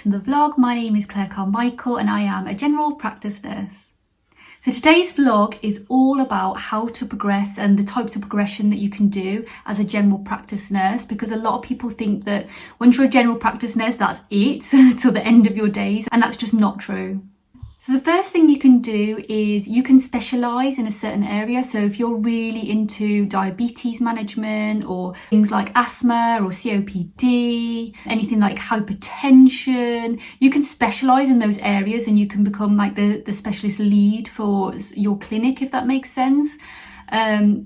to the vlog. My name is Claire Carmichael and I am a general practice nurse. So today's vlog is all about how to progress and the types of progression that you can do as a general practice nurse, because a lot of people think that once you're a general practice nurse, that's it till the end of your days, and that's just not true. So the first thing you can do is you can specialise in a certain area. So if you're really into diabetes management or things like asthma or COPD, anything like hypertension, you can specialise in those areas and you can become like the specialist lead for your clinic, if that makes sense.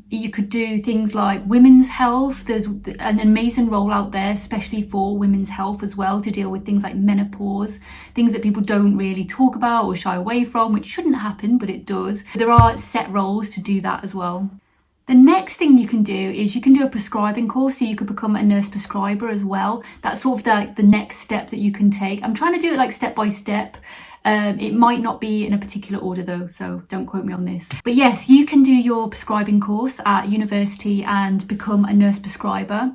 You could do things like women's health. There's an amazing role out there, especially for women's health as well, to deal with things like menopause, things that people don't really talk about or shy away from, which shouldn't happen, but it does. There are set roles to do that as well. The next thing you can do is you can do a prescribing course, so you could become a nurse prescriber as well. That's sort of the next step that you can take. I'm trying to do it like step by step. It might not be in a particular order though, so don't quote me on this. But yes, you can do your prescribing course at university and become a nurse prescriber.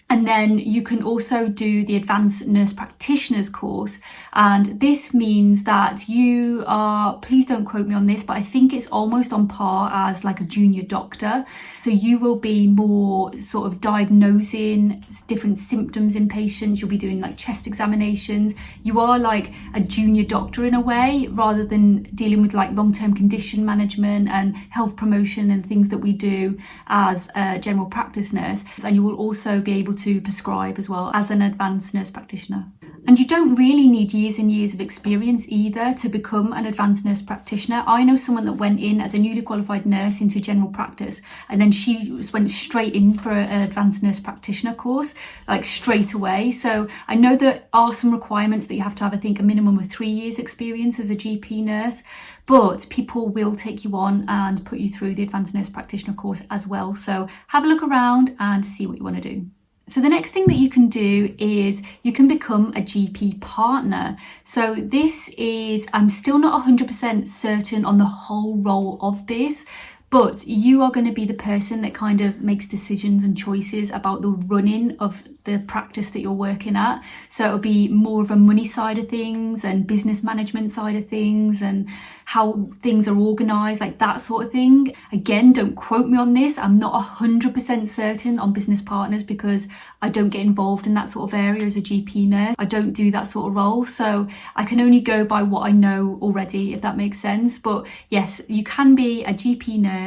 And then you can also do the advanced nurse practitioner's course. And this means that you are, please don't quote me on this, but I think it's almost on par as like a junior doctor. So you will be more sort of diagnosing different symptoms in patients. You'll be doing like chest examinations. You are like a junior doctor in a way, rather than dealing with like long-term condition management and health promotion and things that we do as a general practice nurse. And you will also be able to prescribe as well as an advanced nurse practitioner. And you don't really need years and years of experience either to become an advanced nurse practitioner. I know someone that went in as a newly qualified nurse into general practice, and then she went straight in for an advanced nurse practitioner course, like straight away. So I know there are some requirements that you have to have, I think a minimum of 3 years experience as a GP nurse, but people will take you on and put you through the advanced nurse practitioner course as well. So have a look around and see what you want to do. So the next thing that you can do is you can become a GP partner. So this is, I'm still not 100% certain on the whole role of this, but you are going to be the person that kind of makes decisions and choices about the running of the practice that you're working at. So it'll be more of a money side of things and business management side of things and how things are organised, like that sort of thing. Again, don't quote me on this. I'm not 100% certain on business partners because I don't get involved in that sort of area as a GP nurse. I don't do that sort of role. So I can only go by what I know already, if that makes sense. But yes, you can be a GP nurse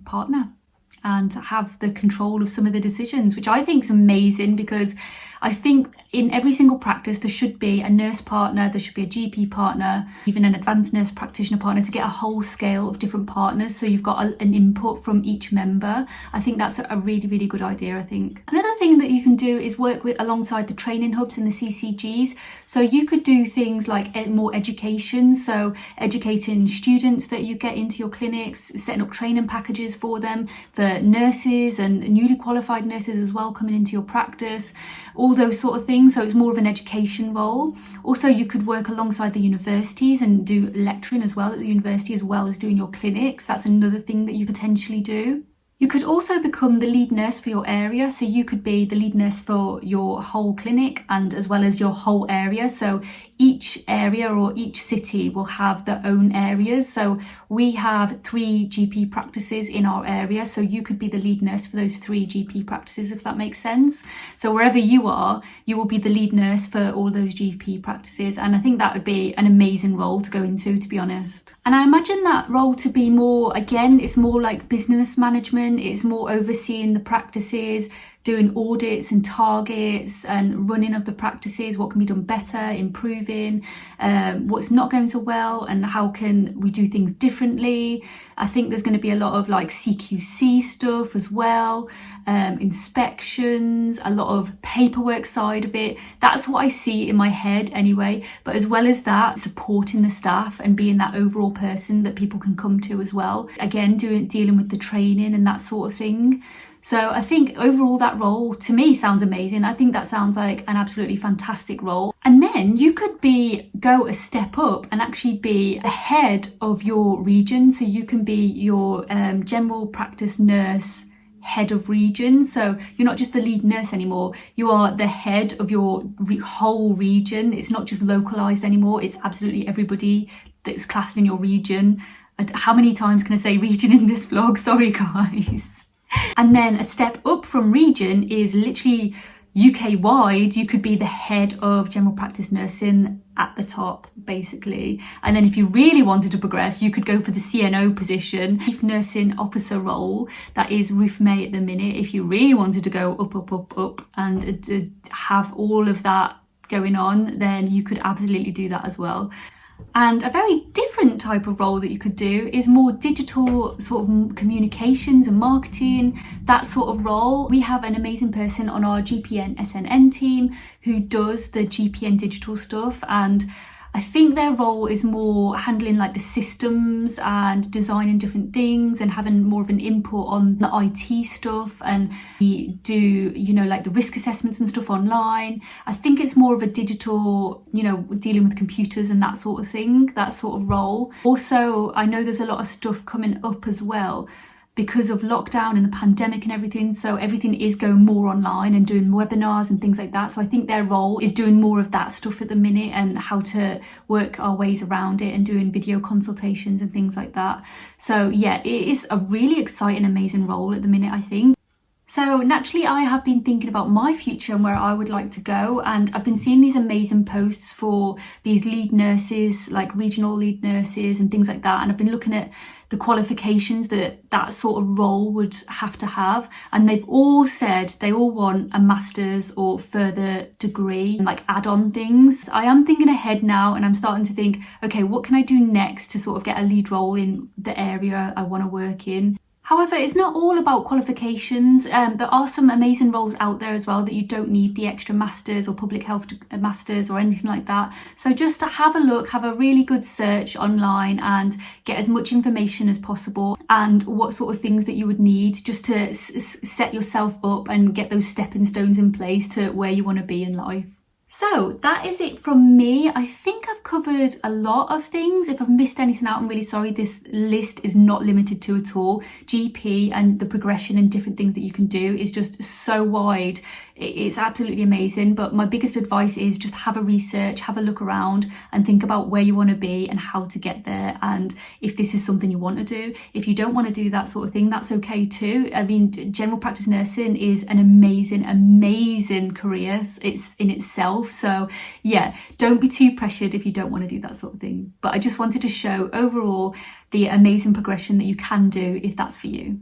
partner and have the control of some of the decisions, which I think is amazing, because I think in every single practice there should be a nurse partner, there should be a GP partner, even an advanced nurse practitioner partner, to get a whole scale of different partners, so you've got an input from each member. I think that's a really, really good idea, I think. Another thing that you can do is work with alongside the training hubs and the CCGs. So you could do things like more education, so educating students that you get into your clinics, setting up training packages for them, for nurses and newly qualified nurses as well coming into your practice, all those sort of things. So it's more of an education role. Also, you could work alongside the universities and do lecturing as well at the university, as well as doing your clinics. That's another thing that you potentially do. You could also become the lead nurse for your area. So you could be the lead nurse for your whole clinic and as well as your whole area. So each area or each city will have their own areas. So we have 3 GP practices in our area. So you could be the lead nurse for those 3 GP practices, if that makes sense. So wherever you are, you will be the lead nurse for all those GP practices. And I think that would be an amazing role to go into, to be honest. And I imagine that role to be more, again, it's more like business management. It's more overseeing the practices, doing audits and targets and running of the practices, what can be done better, improving, what's not going so well and how can we do things differently. I think there's going to be a lot of like CQC stuff as well, inspections, a lot of paperwork side of it. That's what I see in my head anyway. But as well as that, supporting the staff and being that overall person that people can come to as well. Again, dealing with the training and that sort of thing. So I think overall that role to me sounds amazing. I think that sounds like an absolutely fantastic role. And then you could go a step up and actually be the head of your region. So you can be your general practice nurse head of region. So you're not just the lead nurse anymore, you are the head of your whole region. It's not just localized anymore, it's absolutely everybody that's classed in your region. How many times can I say region in this vlog? Sorry guys. And then a step up from region is literally UK wide. You could be the head of general practice nursing at the top, basically. And then if you really wanted to progress, you could go for the CNO position, Chief Nursing Officer role. That is Ruth May at the minute. If you really wanted to go up and have all of that going on, then you could absolutely do that as well. And a very different type of role that you could do is more digital sort of communications and marketing, that sort of role. We have an amazing person on our GPN SNN team who does the GPN digital stuff, and I think their role is more handling like the systems and designing different things and having more of an input on the IT stuff, and we do, you know, like the risk assessments and stuff online. I think it's more of a digital, you know, dealing with computers and that sort of thing, that sort of role. Also, I know there's a lot of stuff coming up as well because of lockdown and the pandemic and everything, so everything is going more online and doing webinars and things like that. So I think their role is doing more of that stuff at the minute and how to work our ways around it and doing video consultations and things like that. So yeah, it is a really exciting, amazing role at the minute, I think. So naturally I have been thinking about my future and where I would like to go, and I've been seeing these amazing posts for these lead nurses, like regional lead nurses and things like that, and I've been looking at the qualifications that sort of role would have to have, and they've all said they all want a master's or further degree, like add-on things. I am thinking ahead now, and I'm starting to think, okay, what can I do next to sort of get a lead role in the area I want to work in? However, it's not all about qualifications. There are some amazing roles out there as well that you don't need the extra masters or public health masters or anything like that. So just to have a look, have a really good search online and get as much information as possible and what sort of things that you would need just to set yourself up and get those stepping stones in place to where you want to be in life. So that is it from me. I think I've covered a lot of things. If I've missed anything out, I'm really sorry. This list is not limited to at all. GP and the progression and different things that you can do is just so wide. It's absolutely amazing. But my biggest advice is just have a research, have a look around and think about where you want to be and how to get there. And if this is something you want to do, if you don't want to do that sort of thing, that's okay too. I mean, general practice nursing is an amazing, amazing career. It's in itself. So yeah, don't be too pressured if you don't want to do that sort of thing. But I just wanted to show overall the amazing progression that you can do if that's for you.